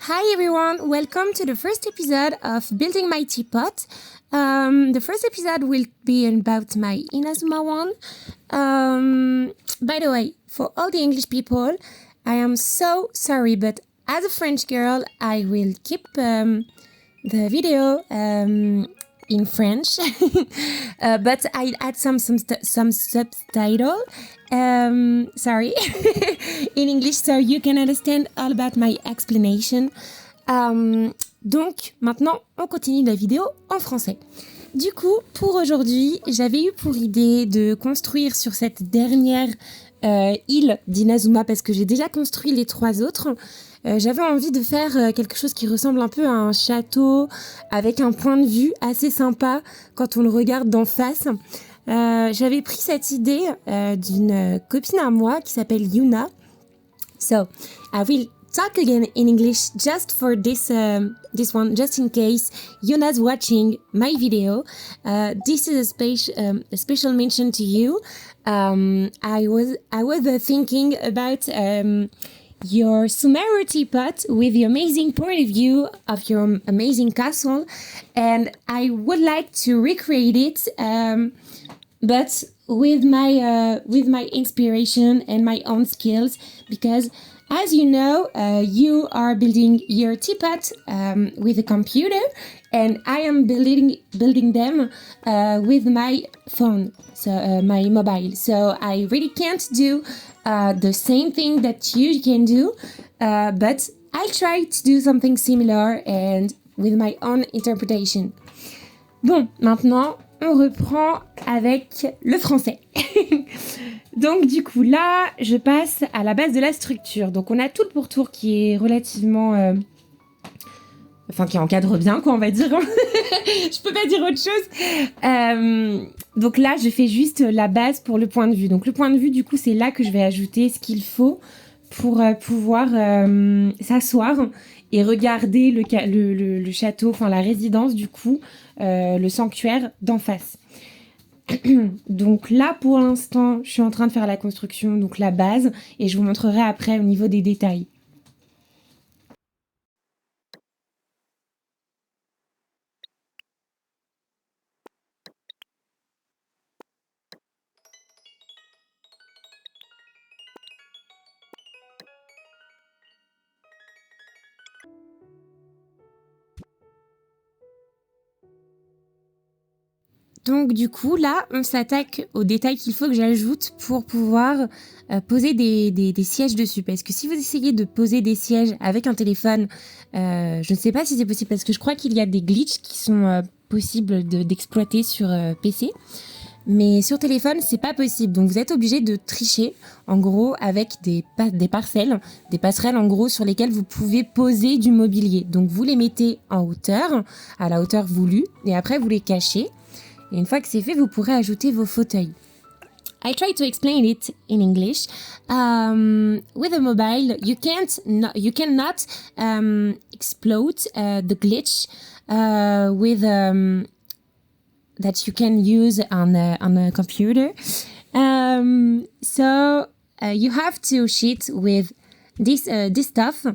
Hi everyone, welcome to the first episode of Building My Teapot. The first episode will be about my Inazuma one. By the way, for all the English people, I am so sorry, but as a French girl, I will keep the video in French, but I add some subtitle. Sorry, in English, so you can understand all about my explanation. Donc, maintenant, on continue la vidéo en français. Du coup, pour aujourd'hui, j'avais eu pour idée de construire sur cette dernière île d'Inazuma, parce que j'ai déjà construit les 3 autres. J'avais envie de faire quelque chose qui ressemble un peu à un château, avec un point de vue assez sympa quand on le regarde d'en face. J'avais pris cette idée d'une copine à moi qui s'appelle Yuna. So, I will talk again in English just for this one, just in case Yuna's watching my video. This is a special mention to you. I was thinking about your Sumeru teapot with the amazing point of view of your amazing castle, and I would like to recreate it, but with my inspiration and my own skills, because as you know, you are building your teapot with a computer, and I am building them with my phone, so my mobile. So I really can't do the same thing that you can do, but I'll try to do something similar and with my own interpretation. Bon, maintenant, on reprend avec le français. Donc du coup là, je passe à la base de la structure. Donc on a tout le pourtour qui est relativement... qui encadre bien, quoi, on va dire. Je peux pas dire autre chose. Donc là, je fais juste la base pour le point de vue. Donc le point de vue, du coup, c'est là que je vais ajouter ce qu'il faut pour pouvoir s'asseoir et regarder le château, enfin la résidence, du coup, le sanctuaire d'en face. Donc là, pour l'instant, je suis en train de faire la construction, donc la base, et je vous montrerai après au niveau des détails. Donc du coup, là, on s'attaque aux détails qu'il faut que j'ajoute pour pouvoir poser des sièges dessus. Parce que si vous essayez de poser des sièges avec un téléphone, je ne sais pas si c'est possible, parce que je crois qu'il y a des glitches qui sont possibles d'exploiter sur PC. Mais sur téléphone, c'est pas possible. Donc vous êtes obligé de tricher, en gros, avec des passerelles en gros, sur lesquelles vous pouvez poser du mobilier. Donc vous les mettez en hauteur, à la hauteur voulue, et après vous les cachez. Et une fois que c'est fait, vous pourrez ajouter vos fauteuils. I try to explain it in English. With a mobile, you cannot explode the glitch with that you can use on a computer. So you have to cheat with this stuff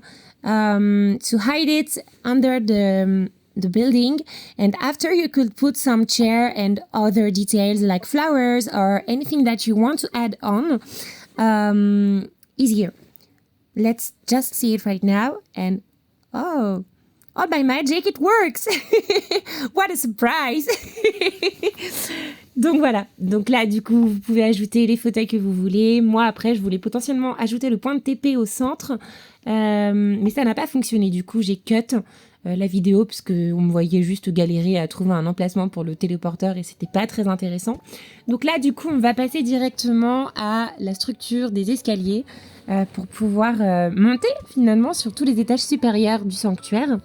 to hide it under the building, and after you could put some chair and other details like flowers or anything that you want to add on easier. Let's just see it right now, and oh, all by magic it works. What a surprise. Donc voilà, donc là du coup vous pouvez ajouter les fauteuils que vous voulez. Moi après je voulais potentiellement ajouter le point de TP au centre, mais ça n'a pas fonctionné. Du coup j'ai cut la vidéo parce qu'on me voyait juste galérer à trouver un emplacement pour le téléporteur et c'était pas très intéressant. Donc là du coup on va passer directement à la structure des escaliers pour pouvoir monter finalement sur tous les étages supérieurs du sanctuaire.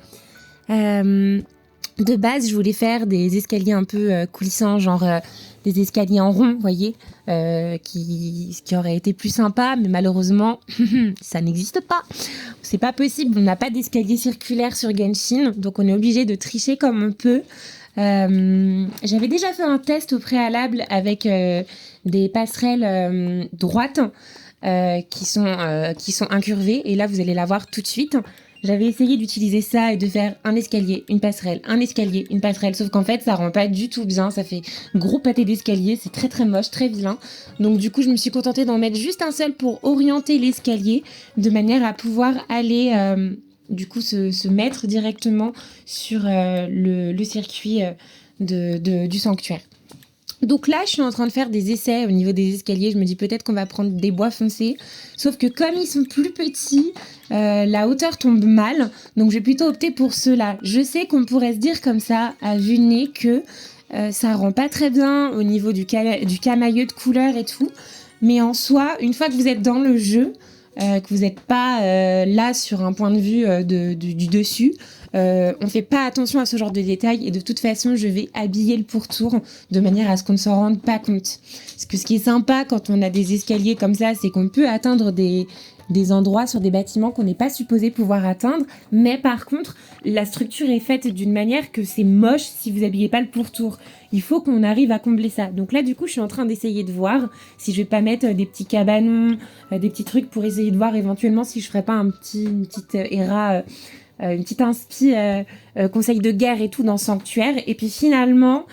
De base je voulais faire des escaliers un peu coulissants, genre des escaliers en rond, vous voyez, ce qui aurait été plus sympa, mais malheureusement, ça n'existe pas. C'est pas possible, on n'a pas d'escalier circulaire sur Genshin, donc on est obligé de tricher comme on peut. J'avais déjà fait un test au préalable avec des passerelles droites qui sont incurvées, et là vous allez la voir tout de suite. J'avais essayé d'utiliser ça et de faire un escalier, une passerelle, un escalier, une passerelle, sauf qu'en fait ça rend pas du tout bien, ça fait gros pâté d'escalier, c'est très très moche, très vilain. Donc du coup je me suis contentée d'en mettre juste un seul pour orienter l'escalier, de manière à pouvoir aller du coup se mettre directement sur le circuit du sanctuaire. Donc là, je suis en train de faire des essais au niveau des escaliers. Je me dis peut-être qu'on va prendre des bois foncés. Sauf que comme ils sont plus petits, la hauteur tombe mal. Donc je vais plutôt opter pour ceux-là. Je sais qu'on pourrait se dire comme ça, à vue de nez, que ça rend pas très bien au niveau du camailleux de couleur et tout. Mais en soi, une fois que vous êtes dans le jeu, que vous n'êtes pas là sur un point de vue du dessus, on fait pas attention à ce genre de détails et de toute façon je vais habiller le pourtour de manière à ce qu'on ne s'en rende pas compte. Parce que ce qui est sympa quand on a des escaliers comme ça, c'est qu'on peut atteindre des endroits sur des bâtiments qu'on n'est pas supposé pouvoir atteindre, mais par contre la structure est faite d'une manière que c'est moche si vous habillez pas le pourtour. Il faut qu'on arrive à combler ça. Donc là du coup je suis en train d'essayer de voir si je vais pas mettre des petits cabanons, des petits trucs pour essayer de voir éventuellement si je ferais pas une petite une petite inspi conseil de guerre et tout dans Sanctuaire. Et puis finalement,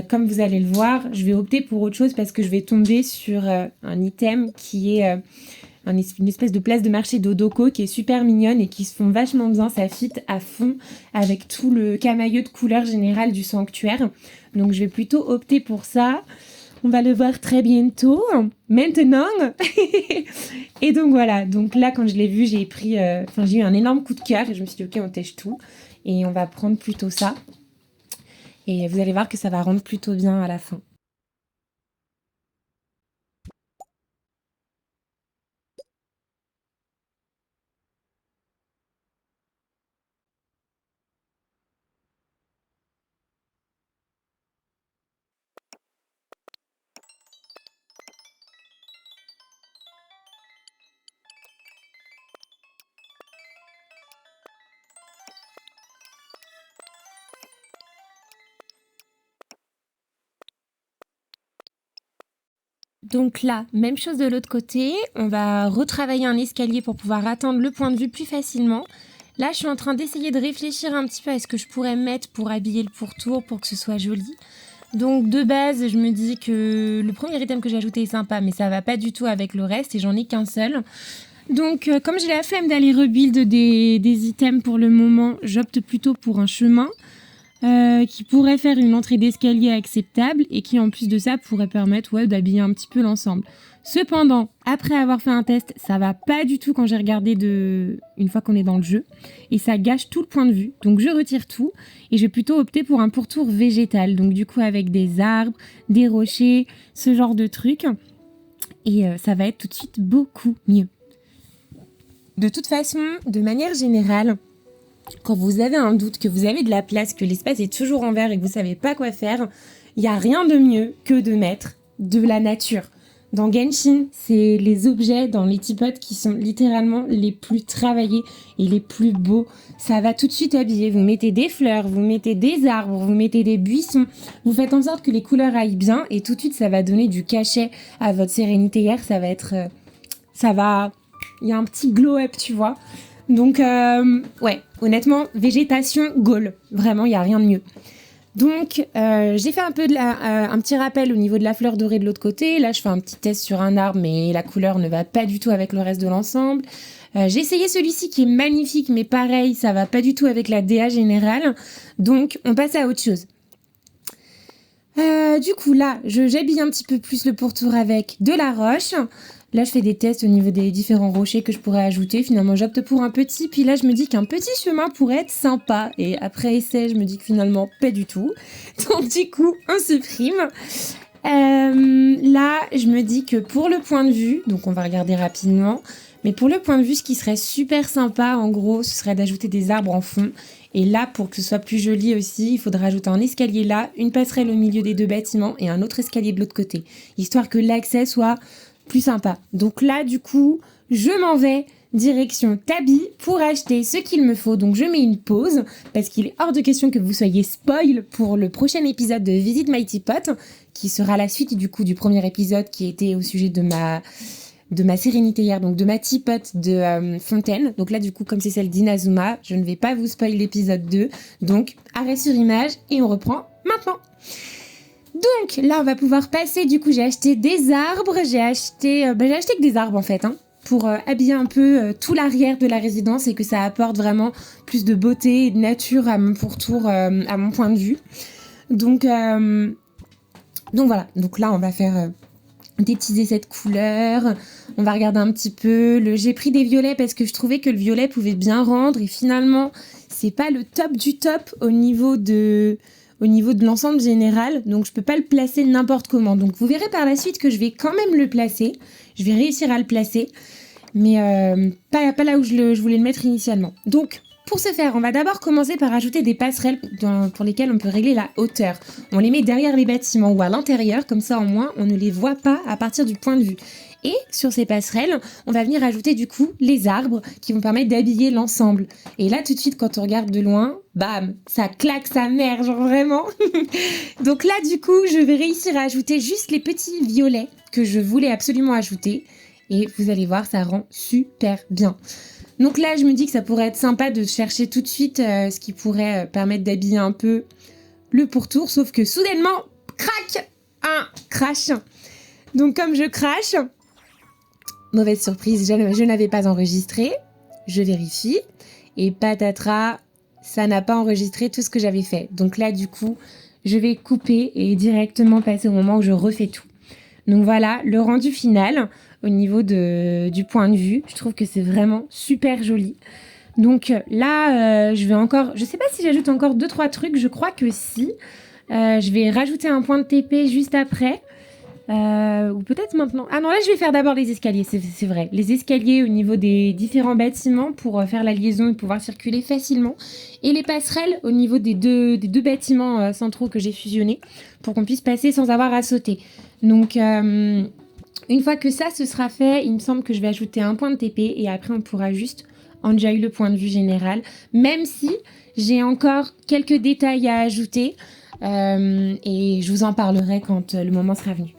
comme vous allez le voir, je vais opter pour autre chose parce que je vais tomber sur un item qui est une espèce de place de marché d'Odoko qui est super mignonne et qui se font vachement bien. Ça fit à fond avec tout le camailleux de couleur générale du Sanctuaire. Donc je vais plutôt opter pour ça. On va le voir très bientôt. Maintenant. Et donc voilà. Donc là, quand je l'ai vu, j'ai eu un énorme coup de cœur et je me suis dit, ok, on tèche tout. Et on va prendre plutôt ça. Et vous allez voir que ça va rendre plutôt bien à la fin. Donc là, même chose de l'autre côté, on va retravailler un escalier pour pouvoir atteindre le point de vue plus facilement. Là, je suis en train d'essayer de réfléchir un petit peu à ce que je pourrais mettre pour habiller le pourtour, pour que ce soit joli. Donc de base, je me dis que le premier item que j'ai ajouté est sympa, mais ça va pas du tout avec le reste et j'en ai qu'un seul. Donc comme j'ai la flemme d'aller rebuild des items pour le moment, j'opte plutôt pour un chemin. Qui pourrait faire une entrée d'escalier acceptable et qui en plus de ça pourrait permettre d'habiller un petit peu l'ensemble. Cependant, après avoir fait un test, ça va pas du tout quand j'ai regardé une fois qu'on est dans le jeu et ça gâche tout le point de vue. Donc je retire tout et je vais plutôt opter pour un pourtour végétal. Donc du coup avec des arbres, des rochers, ce genre de trucs et ça va être tout de suite beaucoup mieux. De toute façon, de manière générale, quand vous avez un doute, que vous avez de la place, que l'espace est toujours en vert et que vous savez pas quoi faire, il n'y a rien de mieux que de mettre de la nature. Dans Genshin, c'est les objets dans les teapots qui sont littéralement les plus travaillés et les plus beaux. Ça va tout de suite habiller. Vous mettez des fleurs, vous mettez des arbres, vous mettez des buissons. Vous faites en sorte que les couleurs aillent bien et tout de suite, ça va donner du cachet à votre sérénité hier. Ça va être... Il y a un petit glow-up, tu vois. Donc, honnêtement, végétation, goal. Vraiment, il n'y a rien de mieux. Donc, j'ai fait un petit rappel au niveau de la fleur dorée de l'autre côté. Là, je fais un petit test sur un arbre, mais la couleur ne va pas du tout avec le reste de l'ensemble. J'ai essayé celui-ci qui est magnifique, mais pareil, ça va pas du tout avec la DA générale. Donc, on passe à autre chose. Du coup, là, j'habille un petit peu plus le pourtour avec de la roche. Là, je fais des tests au niveau des différents rochers que je pourrais ajouter. Finalement, j'opte pour un petit. Puis là, je me dis qu'un petit chemin pourrait être sympa. Et après essai, je me dis que finalement, pas du tout. Donc, du coup, on supprime. Là, je me dis que pour le point de vue, donc on va regarder rapidement. Mais pour le point de vue, ce qui serait super sympa, en gros, ce serait d'ajouter des arbres en fond. Et là, pour que ce soit plus joli aussi, il faudra ajouter un escalier là, une passerelle au milieu des deux bâtiments et un autre escalier de l'autre côté. Histoire que l'accès soit plus sympa. Donc là, du coup, je m'en vais direction Tabi pour acheter ce qu'il me faut. Donc je mets une pause parce qu'il est hors de question que vous soyez spoil pour le prochain épisode de Visit My Teapot qui sera la suite du coup du premier épisode qui était au sujet de de ma sérénité hier, donc de ma teapot de Fontaine. Donc là, du coup, comme c'est celle d'Inazuma, je ne vais pas vous spoiler l'épisode 2. Donc, arrêt sur image et on reprend maintenant. Donc là, on va pouvoir passer. Du coup, j'ai acheté des arbres. J'ai acheté que des arbres en fait, pour habiller un peu tout l'arrière de la résidence et que ça apporte vraiment plus de beauté et de nature à mon pourtour, à mon point de vue. Donc voilà. Donc là, on va faire des petits essais de couleurs. On va regarder un petit peu. J'ai pris des violets parce que je trouvais que le violet pouvait bien rendre. Et finalement, c'est pas le top du top au niveau de l'ensemble général. Donc, je peux pas le placer n'importe comment. Donc, vous verrez par la suite que je vais quand même le placer. Je vais réussir à le placer. Mais pas là où je voulais le mettre initialement. Donc, pour ce faire, on va d'abord commencer par ajouter des passerelles pour lesquelles on peut régler la hauteur. On les met derrière les bâtiments ou à l'intérieur, comme ça au moins on ne les voit pas à partir du point de vue. Et sur ces passerelles, on va venir ajouter du coup les arbres qui vont permettre d'habiller l'ensemble. Et là tout de suite quand on regarde de loin, bam, ça claque sa mère, genre vraiment. Donc là du coup, je vais réussir à ajouter juste les petits violets que je voulais absolument ajouter. Et vous allez voir, ça rend super bien. Donc là, je me dis que ça pourrait être sympa de chercher tout de suite ce qui pourrait permettre d'habiller un peu le pourtour, sauf que soudainement, crac, un crash. Donc comme je crache, mauvaise surprise, je n'avais pas enregistré, je vérifie, et patatras, ça n'a pas enregistré tout ce que j'avais fait. Donc là, du coup, je vais couper et directement passer au moment où je refais tout. Donc voilà, le rendu final au niveau du point de vue. Je trouve que c'est vraiment super joli. Donc là, je sais pas si j'ajoute encore 2-3 trucs, je crois que si. Je vais rajouter un point de TP juste après. Ou peut-être maintenant. Ah non, là je vais faire d'abord les escaliers, c'est vrai. Les escaliers au niveau des différents bâtiments pour faire la liaison et pouvoir circuler facilement. Et les passerelles au niveau des deux bâtiments centraux que j'ai fusionnés pour qu'on puisse passer sans avoir à sauter. Donc une fois que ça ce sera fait, il me semble que je vais ajouter un point de TP et après on pourra juste enjoy le point de vue général. Même si j'ai encore quelques détails à ajouter et je vous en parlerai quand le moment sera venu.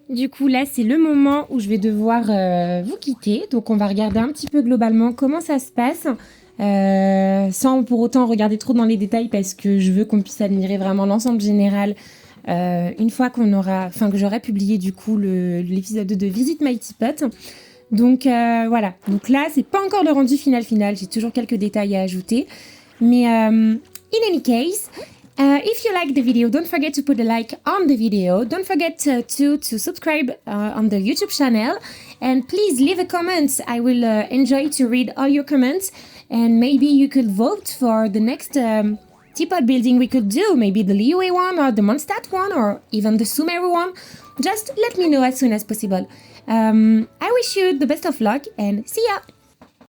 Du coup, là, c'est le moment où je vais devoir vous quitter. Donc, on va regarder un petit peu globalement comment ça se passe, sans pour autant regarder trop dans les détails parce que je veux qu'on puisse admirer vraiment l'ensemble général une fois que j'aurai publié du coup l'épisode 2 de Visit My Teapot. Donc, voilà. Donc là, c'est pas encore le rendu final. J'ai toujours quelques détails à ajouter. Mais, in any case... if you like the video, don't forget to put a like on the video. Don't forget to subscribe on the YouTube channel. And please leave a comment. I will enjoy to read all your comments. And maybe you could vote for the next teapot building we could do, maybe the Liyue one or the Mondstadt one or even the Sumeru one, just let me know as soon as possible. I wish you the best of luck and see ya!